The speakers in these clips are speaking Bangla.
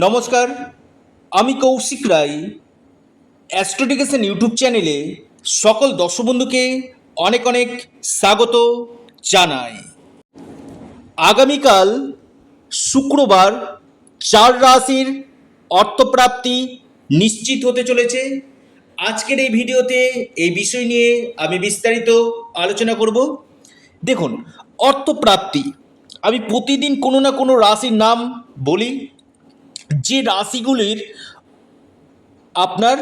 নমস্কার, আমি কৌশিক রায়। অ্যাস্ট্রোডিকেশন ইউটিউব চ্যানেলে সকল দর্শক বন্ধুকে অনেক অনেক স্বাগত জানাই। আগামীকাল শুক্রবার 4 রাশির অর্থপ্রাপ্তি নিশ্চিত হতে চলেছে। আজকের এই ভিডিওতে এই বিষয় নিয়ে আমি বিস্তারিত আলোচনা করব। দেখুন, অর্থপ্রাপ্তি আমি প্রতিদিন কোনো না কোনো রাশির নাম বলি, যে রাশিগুলির আপনার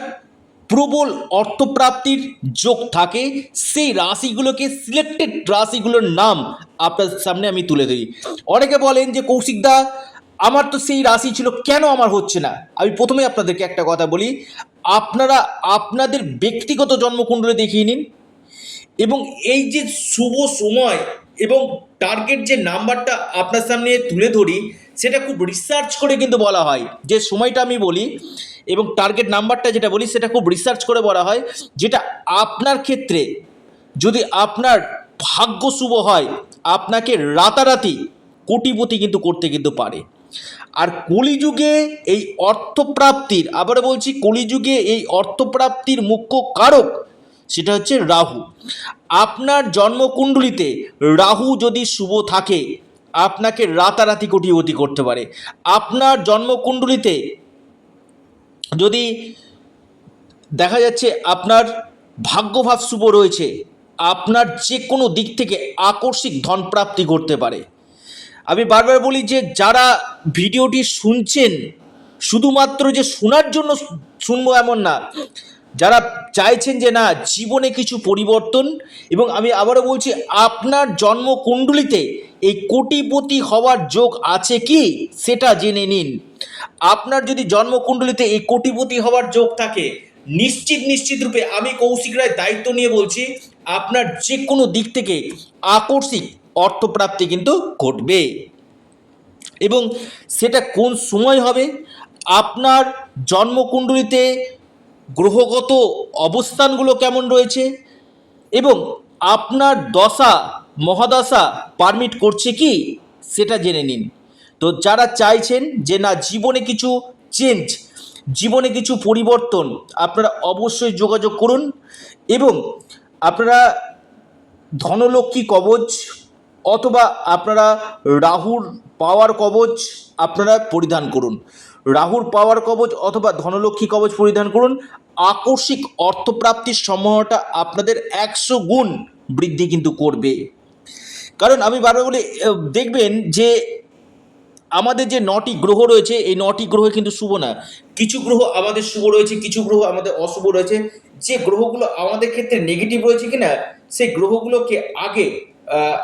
প্রবল অর্থপ্রাপ্তির যোগ থাকে, সেই রাশিগুলোকে সিলেক্টেড রাশিগুলোর নাম আপনার সামনে আমি তুলে ধরি। অনেকে বলেন যে কৌশিকদা, আমার তো সেই রাশি ছিল, কেন আমার হচ্ছে না? আমি প্রথমে আপনাদেরকে একটা কথা বলি, আপনারা আপনাদের ব্যক্তিগত জন্মকুণ্ডলী দেখিয়ে নিন এবং এই যে শুভ সময় এবং টার্গেট যে নাম্বারটা আপনার সামনে তুলে ধরি, সেটা খুব রিসার্চ করে কিন্তু বলা হয়। যে সময়টা আমি বলি এবং টার্গেট নাম্বারটা যেটা বলি, সেটা খুব রিসার্চ করে বলা হয়, যেটা আপনার ক্ষেত্রে যদি আপনার ভাগ্য শুভ হয়, আপনাকে রাতারাতি কোটিপতি কিন্তু করতে কিন্তু পারে। আর কলিযুগে এই অর্থপ্রাপ্তির, আবারও বলছি, কলিযুগে এই অর্থপ্রাপ্তির মুখ্য কারক সেটা হচ্ছে রাহু। আপনার জন্মকুণ্ডলিতে রাহু যদি শুভ থাকে, আপনাকে রাতারাতি কোটিপতি করতে পারে। আপনার জন্মকুণ্ডলিতে যদি দেখা যাচ্ছে আপনার ভাগ্যভাব শুভ রয়েছে, আপনার যে কোনো দিক থেকে আকস্মিক ধনপ্রাপ্তি করতে পারে। আমি বারবার বলি যে যারা ভিডিওটি শুনছেন, শুধুমাত্র যে শোনার জন্য শুনবো এমন না, যারা চাইছেন যে না, জীবনে কিছু পরিবর্তন, এবং আমি আবারও বলছি, আপনার জন্মকুণ্ডলিতে এই কোটিপতি হওয়ার যোগ আছে কি সেটা জেনে নিন। আপনার যদি জন্মকুণ্ডলিতে এই কোটিপতি হওয়ার যোগ থাকে, নিশ্চিত রূপে আমি কৌশিক রায় দায়িত্ব নিয়ে বলছি, আপনার যে কোনো দিক থেকে আকস্মিক অর্থপ্রাপ্তি কিন্তু ঘটবে। এবং সেটা কোন সময় হবে? আপনার জন্মকুণ্ডলিতে গ্রহগত অবস্থানগুলো কেমন রয়েছে এবং আপনার দশা মহাদশা পারমিট করছে কি সেটা জেনে নিন। তো যারা চাইছেন যে না, জীবনে কিছু চেঞ্জ, জীবনে কিছু পরিবর্তন, আপনারা অবশ্যই যোগাযোগ করুন এবং আপনারা ধনলক্ষ্মী কবচ অথবা আপনারা রাহুর পাওয়ার কবচ আপনারা পরিধান করুন। রাহুর পাওয়ার কবচ অথবা ধনলক্ষ্মী কবচ পরিধান করুন। আকস্মিক অর্থপ্রাপ্তির সম্ভাবনাটা আপনাদের 100 গুণ বৃদ্ধি কিন্তু করবে। কারণ আমি বারবার বলি, দেখবেন যে আমাদের যে 9টি গ্রহ রয়েছে, এই 9টি গ্রহ কিন্তু শুভ না। কিছু গ্রহ আমাদের শুভ রয়েছে, কিছু গ্রহ আমাদের অশুভ রয়েছে। যে গ্রহগুলো আমাদের ক্ষেত্রে নেগেটিভ রয়েছে কিনা, সেই গ্রহগুলোকে আগে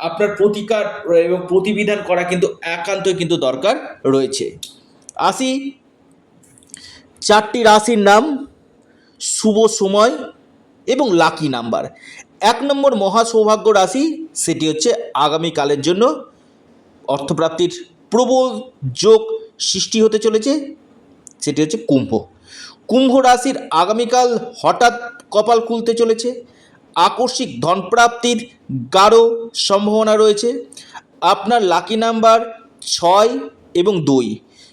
আপনার প্রতিকার এবং প্রতিবিধান করা কিন্তু একান্তই কিন্তু দরকার রয়েছে। আসি 4টি রাশির নাম, শুভ সময় এবং লাকি নাম্বার। 1 নম্বর মহা সৌভাগ্য রাশি, সেটি হচ্ছে আগামীকালের জন্য অর্থপ্রাপ্তির প্রবল যোগ সৃষ্টি হতে চলেছে, সেটি হচ্ছে কুম্ভ। কুম্ভ রাশির আগামীকাল হঠাৎ কপাল খুলতে চলেছে, আকস্মিক ধনপ্রাপ্তির গাঢ় সম্ভাবনা রয়েছে। আপনার লাকি নাম্বার 6 এবং 2।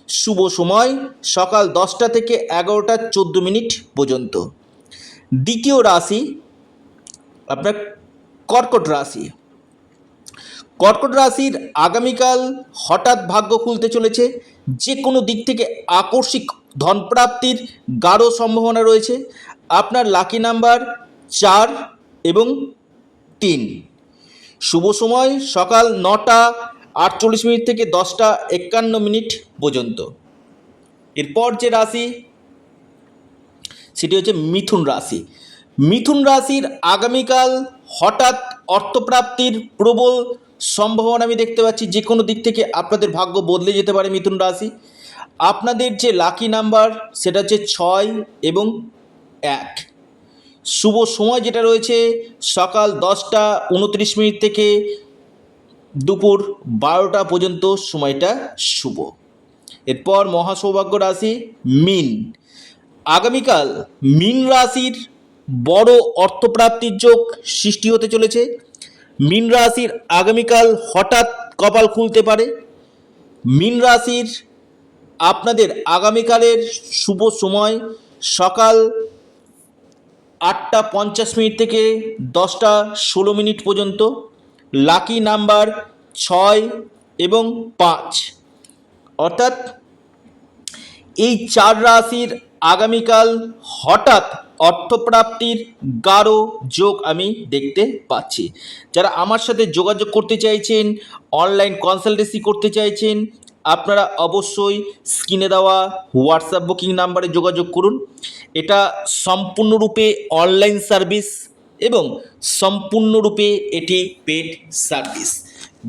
শুভ সময় সকাল 10টা থেকে 11টা 14 মিনিট পর্যন্ত। দ্বিতীয় রাশি আপনার কর্কট রাশি। কর্কট রাশির আগামীকাল হঠাৎ ভাগ্য খুলতে চলেছে, যে কোনো দিক থেকে আকস্মিক ধনপ্রাপ্তির গাঢ় সম্ভাবনা রয়েছে। আপনার লাকি নাম্বার 4 এবং 3। শুভ সময় সকাল 9টা 48 মিনিট থেকে 10টা 51 মিনিট পর্যন্ত। এরপর যে রাশি, সেটি হচ্ছে মিথুন রাশি। মিথুন রাশির আগামীকাল হঠাৎ অর্থপ্রাপ্তির প্রবল সম্ভাবনা আমি দেখতে পাচ্ছি। যে কোনো দিক থেকে আপনাদের ভাগ্য বদলে যেতে পারে মিথুন রাশি। আপনাদের যে লাকি নাম্বার সেটা হচ্ছে 6 এবং 1। শুভ সময় যেটা রয়েছে সকাল 10টা 29 মিনিট থেকে দুপুর 12টা পর্যন্ত, সময়টা শুভ। এরপর মহাসৌভাগ্য রাশি মীন। আগামীকাল মীন রাশির বড় অর্থপ্রাপ্তির যোগ সৃষ্টি হতে চলেছে। মীন রাশির আগামীকাল হঠাৎ কপাল খুলতে পারে। মীন রাশির আপনাদের আগামীকালের শুভ সময় সকাল 8:50 থেকে 10:16 পর্যন্ত। লাকি নাম্বার 6 এবং 5, অর্থাৎ এই 4 রাশির আগামীকাল হঠাৎ অর্থপ্রাপ্তির গাঢ় যোগ আমি দেখতে পাচ্ছি। যারা আমার সাথে যোগাযোগ করতে চাইছেন, অনলাইন কনসালটেন্সি করতে চাইছেন, আপনারা অবশ্যই স্ক্রিনে দেওয়া হোয়াটসঅ্যাপ বুকিং নাম্বারে যোগাযোগ করুন। এটা সম্পূর্ণরূপে অনলাইন সার্ভিস এবং সম্পূর্ণরূপে এটি পেড সার্ভিস।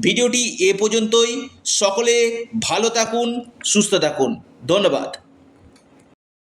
ভিডিওটি এ পর্যন্তই। সকলে ভালো থাকুন, সুস্থ থাকুন। ধন্যবাদ।